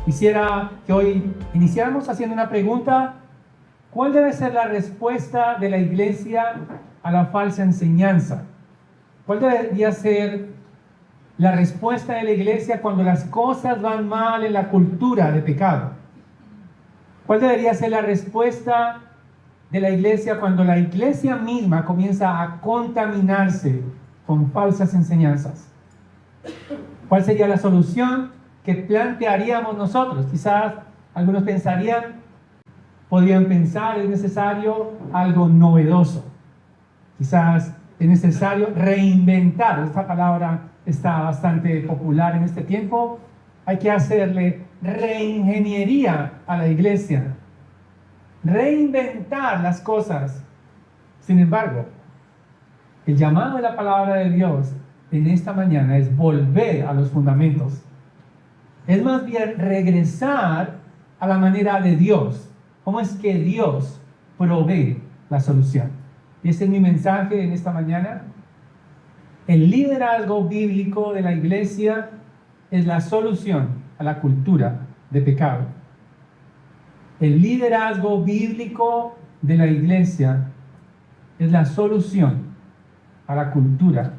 Quisiera que hoy iniciáramos haciendo una pregunta. ¿Cuál debe ser la respuesta de la iglesia a la falsa enseñanza? ¿Cuál debería ser la respuesta de la iglesia cuando las cosas van mal en la cultura de pecado? ¿Cuál debería ser la respuesta de la iglesia cuando la iglesia misma comienza a contaminarse con falsas enseñanzas? ¿Cuál sería la solución que plantearíamos nosotros? Quizás algunos podrían pensar, es necesario algo novedoso. Quizás es necesario reinventar. Esta palabra está bastante popular en este tiempo. Hay que hacerle reingeniería a la iglesia. Reinventar las cosas. Sin embargo, el llamado de la palabra de Dios en esta mañana es volver a los fundamentos. Es más bien regresar a la manera de Dios. ¿Cómo es que Dios provee la solución? Y ese es mi mensaje en esta mañana. El liderazgo bíblico de la iglesia es la solución a la cultura de pecado. El liderazgo bíblico de la iglesia es la solución a la cultura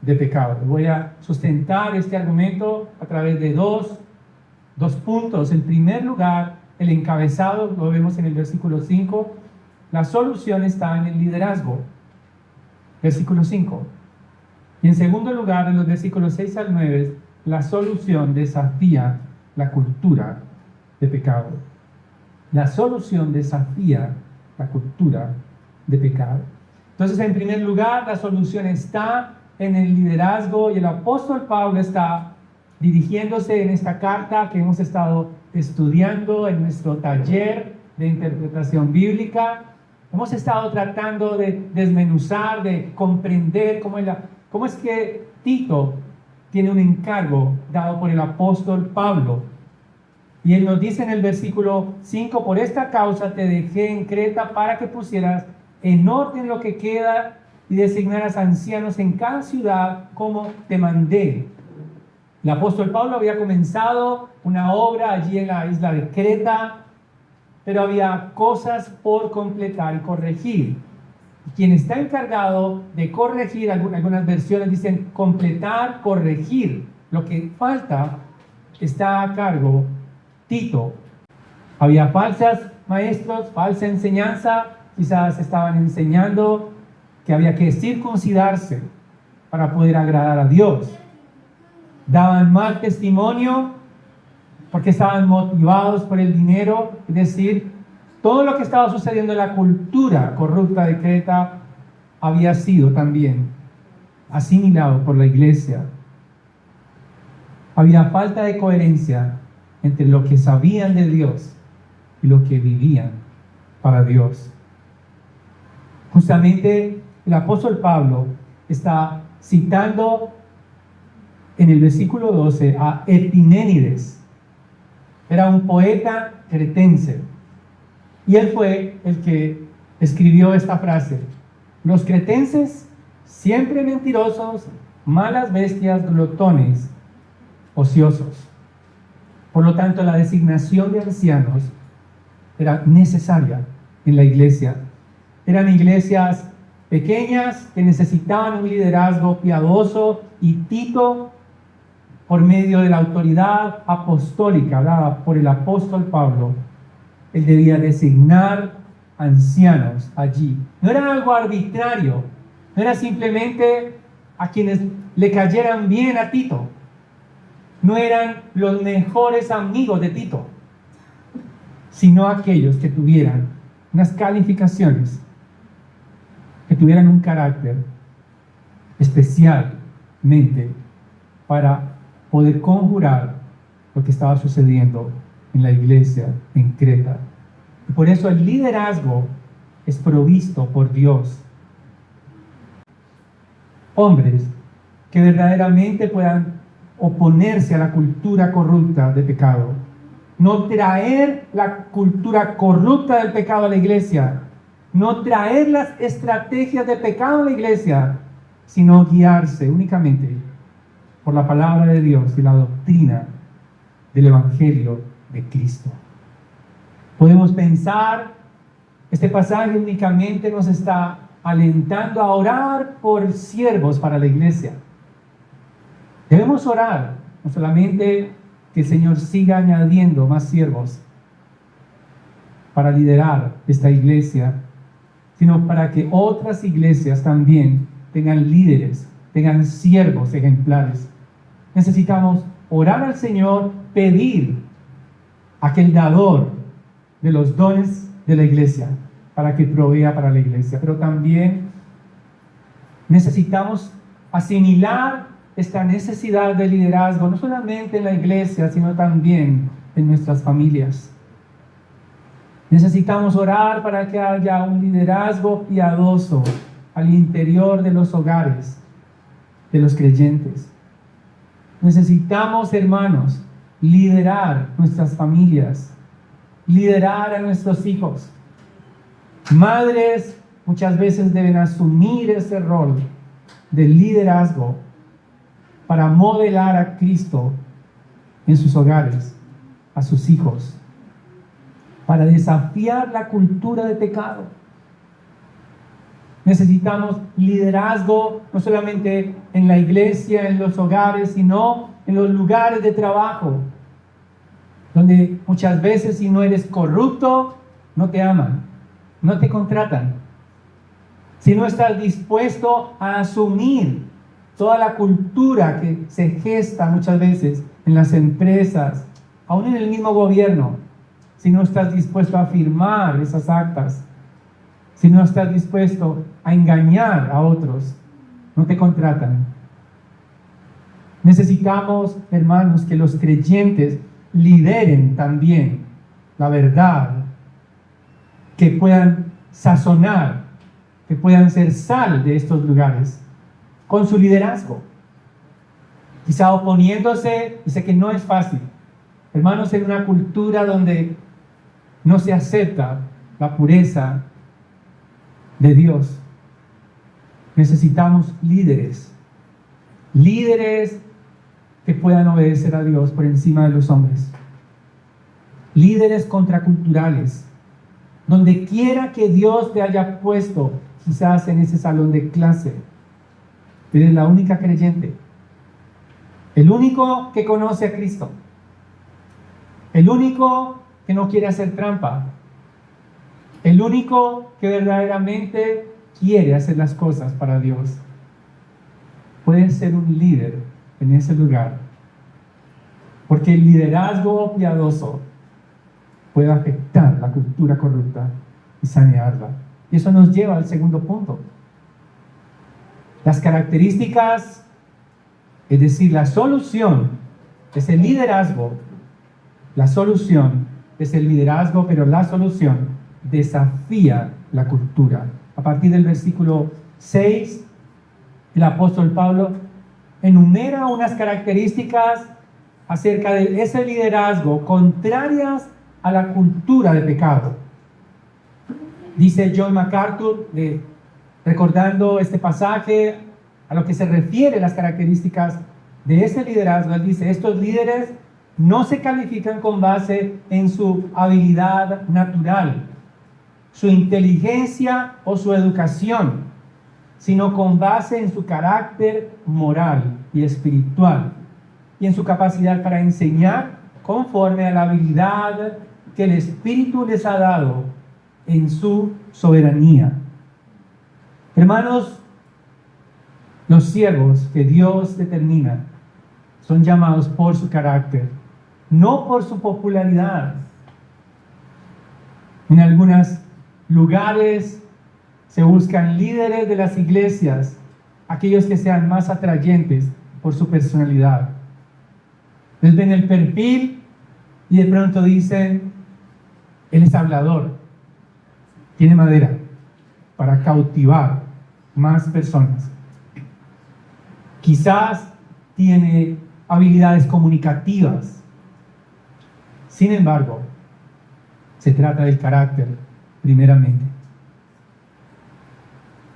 de pecado. Voy a sustentar este argumento a través de dos puntos. En primer lugar, el encabezado, lo vemos en el versículo 5, la solución está en el liderazgo. Versículo 5. Y en segundo lugar, en los versículos 6 al 9, la solución desafía la cultura de pecado. La solución desafía la cultura de pecado. Entonces, en primer lugar, la solución está en el liderazgo, y el apóstol Pablo está dirigiéndose en esta carta que hemos estado estudiando en nuestro taller de interpretación bíblica. Hemos estado tratando de desmenuzar, de comprender cómo es que Tito tiene un encargo dado por el apóstol Pablo. Y él nos dice en el versículo 5, por esta causa te dejé en Creta para que pusieras en orden lo que queda y designaras ancianos en cada ciudad como te mandé. El apóstol Pablo había comenzado una obra allí en la isla de Creta, pero había cosas por completar y corregir. Y quien está encargado de corregir, algunas versiones dicen completar, corregir. Lo que falta está a cargo Tito. Había falsos maestros, falsa enseñanza, quizás estaban enseñando que había que circuncidarse para poder agradar a Dios. Daban mal testimonio porque estaban motivados por el dinero, es decir, todo lo que estaba sucediendo en la cultura corrupta de Creta había sido también asimilado por la iglesia. Había falta de coherencia entre lo que sabían de Dios y lo que vivían para Dios. Justamente el apóstol Pablo está citando en el versículo 12 a Epiménides. Era un poeta cretense. Y él fue el que escribió esta frase: los cretenses, siempre mentirosos, malas bestias, glotones, ociosos. Por lo tanto, la designación de ancianos era necesaria en la iglesia. Eran iglesias pequeñas que necesitaban un liderazgo piadoso, y Tito, por medio de la autoridad apostólica dada por el apóstol Pablo, él debía designar ancianos allí. No era algo arbitrario, no era simplemente a quienes le cayeran bien a Tito, no eran los mejores amigos de Tito, sino aquellos que tuvieran unas calificaciones, que tuvieran un carácter especialmente para poder conjurar lo que estaba sucediendo en la iglesia en Creta. Y por eso el liderazgo es provisto por Dios. Hombres que verdaderamente puedan oponerse a la cultura corrupta de pecado. No traer la cultura corrupta del pecado a la iglesia. No traer las estrategias de pecado a la iglesia, sino guiarse únicamente por la palabra de Dios y la doctrina del Evangelio de Cristo. Podemos pensar, este pasaje únicamente nos está alentando a orar por siervos para la iglesia. Debemos orar, no solamente que el Señor siga añadiendo más siervos para liderar esta iglesia, sino para que otras iglesias también tengan líderes, tengan siervos ejemplares. Necesitamos orar al Señor, pedir a aquel dador de los dones de la iglesia para que provea para la iglesia. Pero también necesitamos asimilar esta necesidad de liderazgo, no solamente en la iglesia, sino también en nuestras familias. Necesitamos orar para que haya un liderazgo piadoso al interior de los hogares de los creyentes. Necesitamos, hermanos, liderar nuestras familias, liderar a nuestros hijos. Madres muchas veces deben asumir ese rol de liderazgo para modelar a Cristo en sus hogares, a sus hijos, para desafiar la cultura de pecado. Necesitamos liderazgo no solamente en la iglesia, en los hogares, sino en los lugares de trabajo, donde muchas veces si no eres corrupto, no te aman, no te contratan. Si no estás dispuesto a asumir toda la cultura que se gesta muchas veces en las empresas, aún en el mismo gobierno, si no estás dispuesto a firmar esas actas, si no estás dispuesto a engañar a otros, no te contratan. Necesitamos, hermanos, que los creyentes lideren también la verdad, que puedan sazonar, que puedan ser sal de estos lugares con su liderazgo. Quizá oponiéndose, sé que no es fácil. Hermanos, en una cultura donde no se acepta la pureza de Dios, necesitamos líderes que puedan obedecer a Dios por encima de los hombres, líderes contraculturales, donde quiera que Dios te haya puesto, quizás en ese salón de clase, eres la única creyente, el único que conoce a Cristo, el único que no quiere hacer trampa, el único que verdaderamente quiere hacer las cosas para Dios. Puedes ser un líder en ese lugar, porque el liderazgo piadoso puede afectar la cultura corrupta y sanearla. Y eso nos lleva al segundo punto. Las características, es decir, la solución es el liderazgo. La solución es el liderazgo, pero la solución desafía la cultura. A partir del versículo 6, el apóstol Pablo enumera unas características acerca de ese liderazgo contrarias a la cultura de pecado. Dice John MacArthur, recordando este pasaje, a lo que se refiere las características de ese liderazgo, él dice: estos líderes no se califican con base en su habilidad natural, su inteligencia o su educación, sino con base en su carácter moral y espiritual y en su capacidad para enseñar conforme a la habilidad que el Espíritu les ha dado en su soberanía. Hermanos, los siervos que Dios determina son llamados por su carácter, no por su popularidad. En algunos lugares se buscan líderes de las iglesias, aquellos que sean más atrayentes por su personalidad. Les ven el perfil y de pronto dicen: él es hablador, tiene madera para cautivar más personas. Quizás tiene habilidades comunicativas. Sin embargo, se trata del carácter primeramente.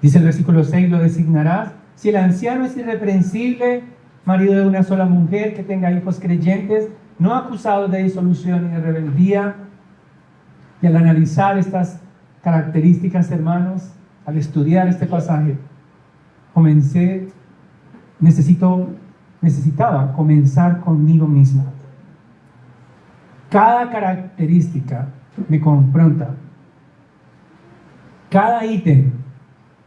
Dice el versículo 6: lo designarás si el anciano es irreprensible, marido de una sola mujer, que tenga hijos creyentes, no acusados de disolución y de rebeldía. Y al analizar estas características, hermanos, al estudiar este pasaje, necesitaba comenzar conmigo mismo. Cada característica me confronta. Cada ítem,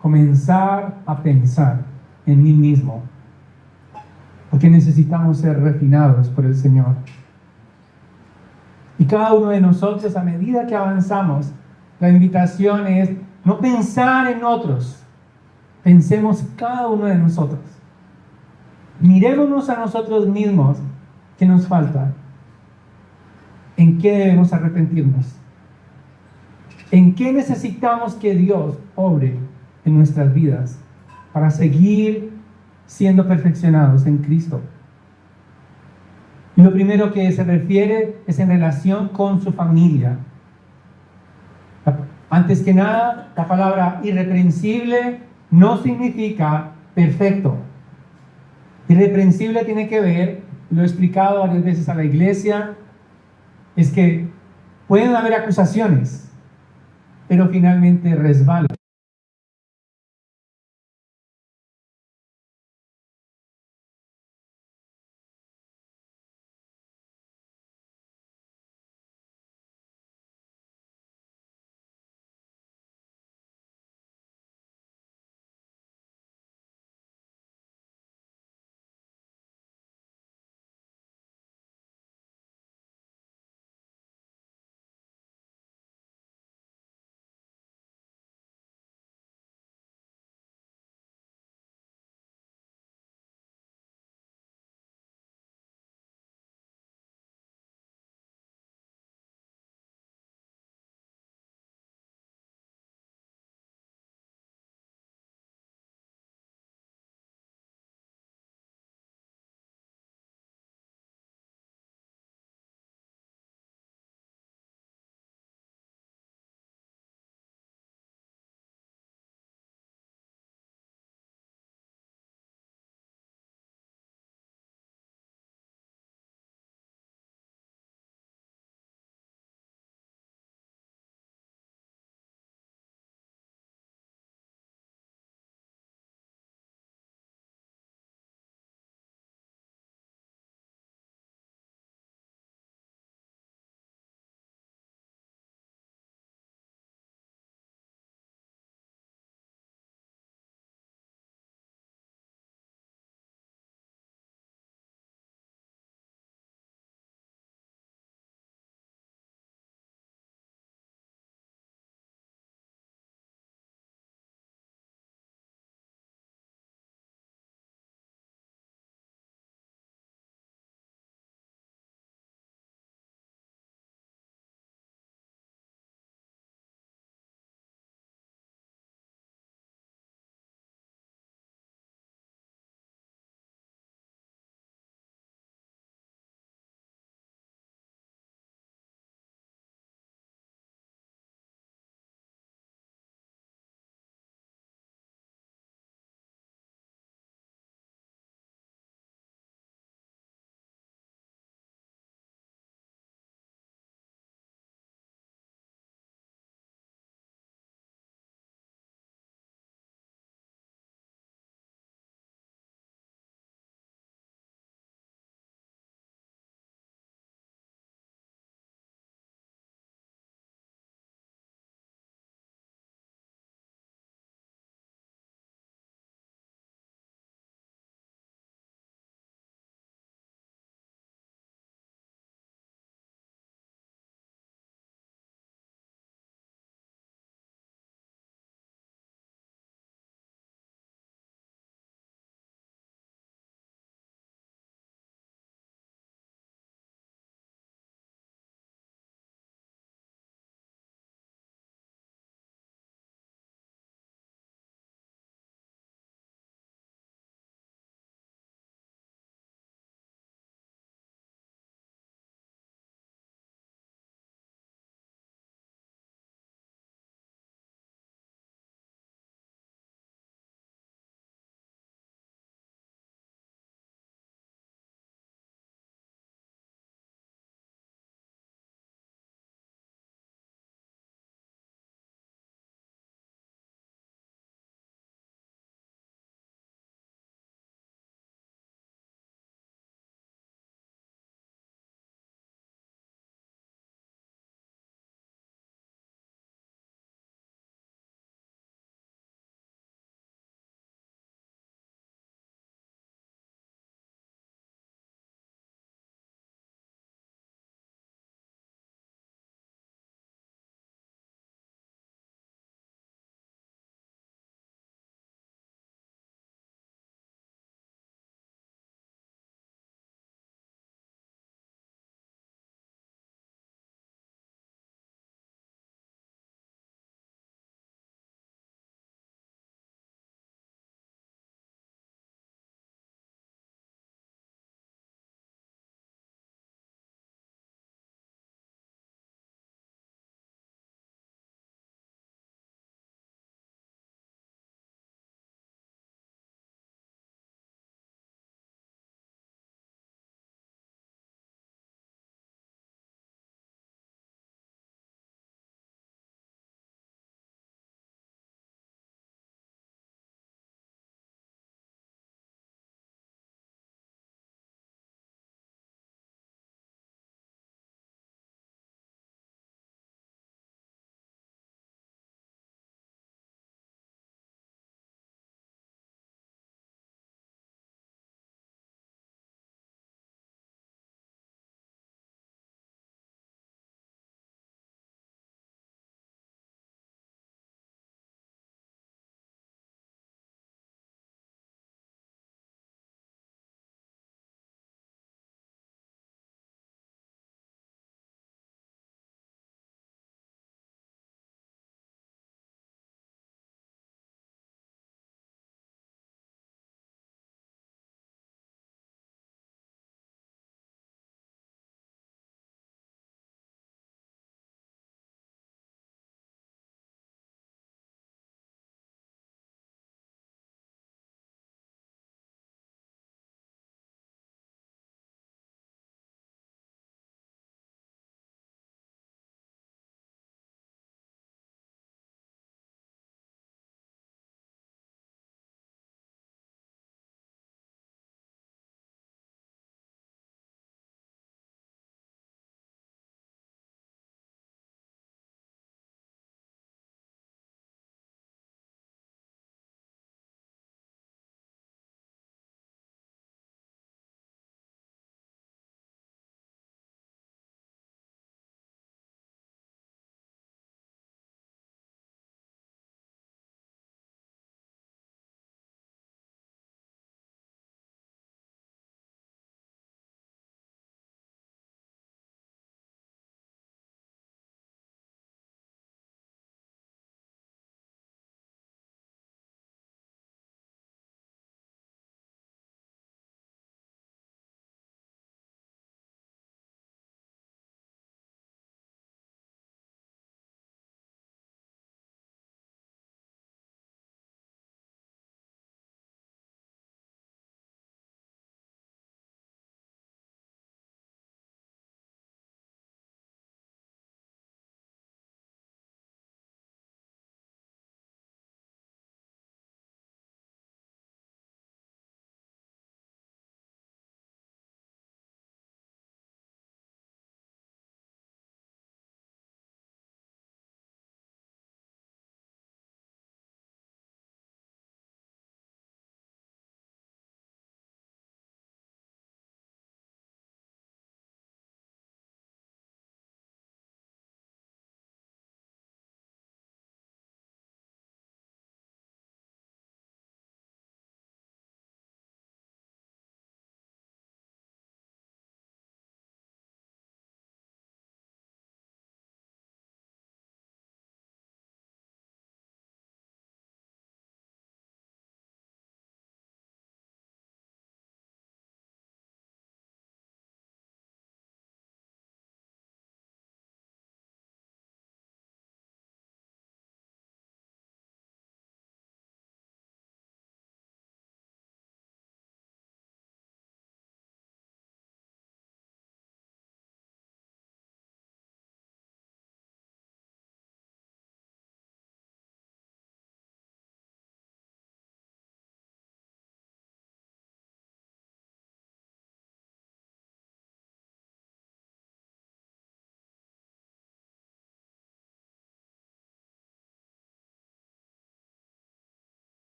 comenzar a pensar en mí mismo. Porque necesitamos ser refinados por el Señor. Y cada uno de nosotros, a medida que avanzamos, la invitación es no pensar en otros. Pensemos cada uno de nosotros. Mirémonos a nosotros mismos. ¿Qué nos falta? ¿En qué debemos arrepentirnos? ¿En qué necesitamos que Dios obre en nuestras vidas para seguir siendo perfeccionados en Cristo? Y lo primero que se refiere es en relación con su familia. Antes que nada, la palabra irreprensible no significa perfecto. Irreprensible tiene que ver, lo he explicado varias veces a la iglesia, es que pueden haber acusaciones, pero finalmente resbalan.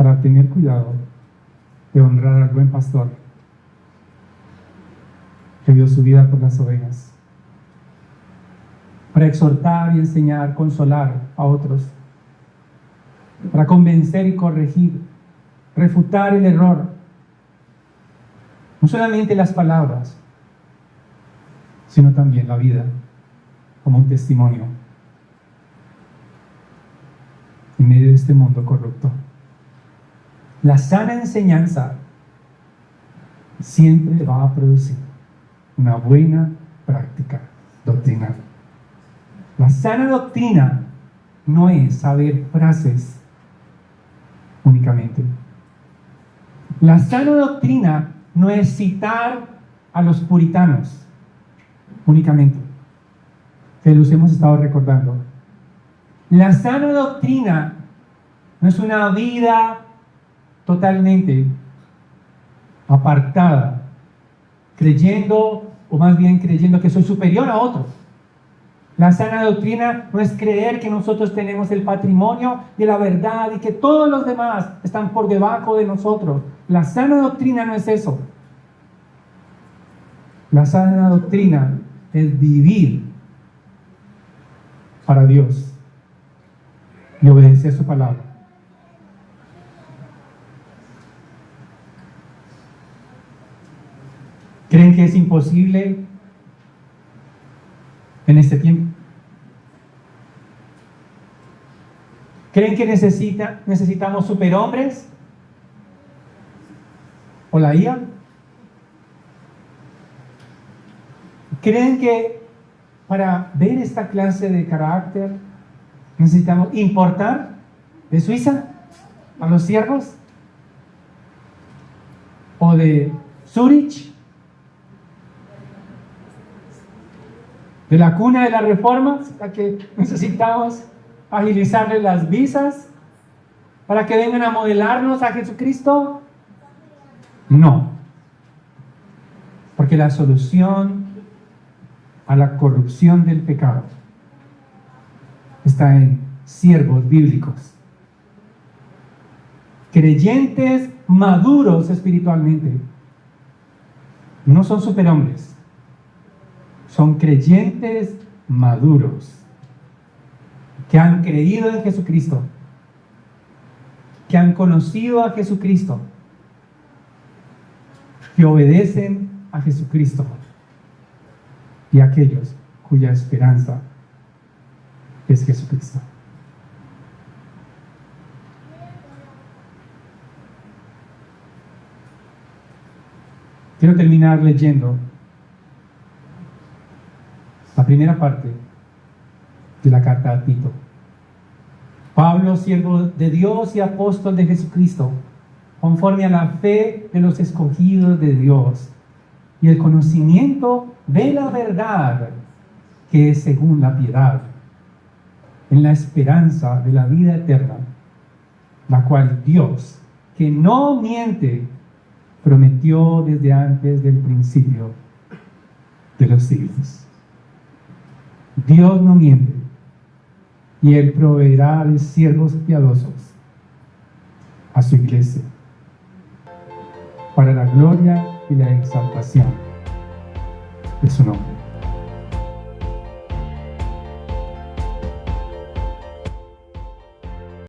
para tener cuidado de honrar al buen pastor que dio su vida por las ovejas, para exhortar y enseñar, consolar a otros, para convencer y corregir, refutar el error. No solamente las palabras, sino también la vida, como un testimonio en medio de este mundo corrupto. La sana enseñanza siempre va a producir una buena práctica doctrinal. La sana doctrina no es saber frases únicamente. La sana doctrina no es citar a los puritanos únicamente, que los hemos estado recordando. La sana doctrina no es una vida totalmente apartada, creyendo, o más bien creyendo que soy superior a otros. La sana doctrina no es creer que nosotros tenemos el patrimonio de la verdad y que todos los demás están por debajo de nosotros. La sana doctrina no es eso. La sana doctrina es vivir para Dios y obedecer su palabra. ¿Creen que es imposible en este tiempo? ¿Creen que necesitamos superhombres? ¿O la IA? ¿Creen que para ver esta clase de carácter necesitamos importar de Suiza a los siervos? ¿O de Zurich? ¿De la cuna de la Reforma, a que necesitamos agilizarles las visas para que vengan a modelarnos a Jesucristo? No, porque la solución a la corrupción del pecado está en siervos bíblicos, creyentes maduros espiritualmente. No son superhombres, son creyentes maduros que han creído en Jesucristo, que han conocido a Jesucristo, que obedecen a Jesucristo, y aquellos cuya esperanza es Jesucristo. Quiero terminar leyendo la primera parte de la carta a Tito. Pablo, siervo de Dios y apóstol de Jesucristo, conforme a la fe de los escogidos de Dios y el conocimiento de la verdad que es según la piedad, en la esperanza de la vida eterna, la cual Dios, que no miente, prometió desde antes del principio de los siglos. Dios no miente, y Él proveerá de siervos piadosos a su iglesia, para la gloria y la exaltación de su nombre.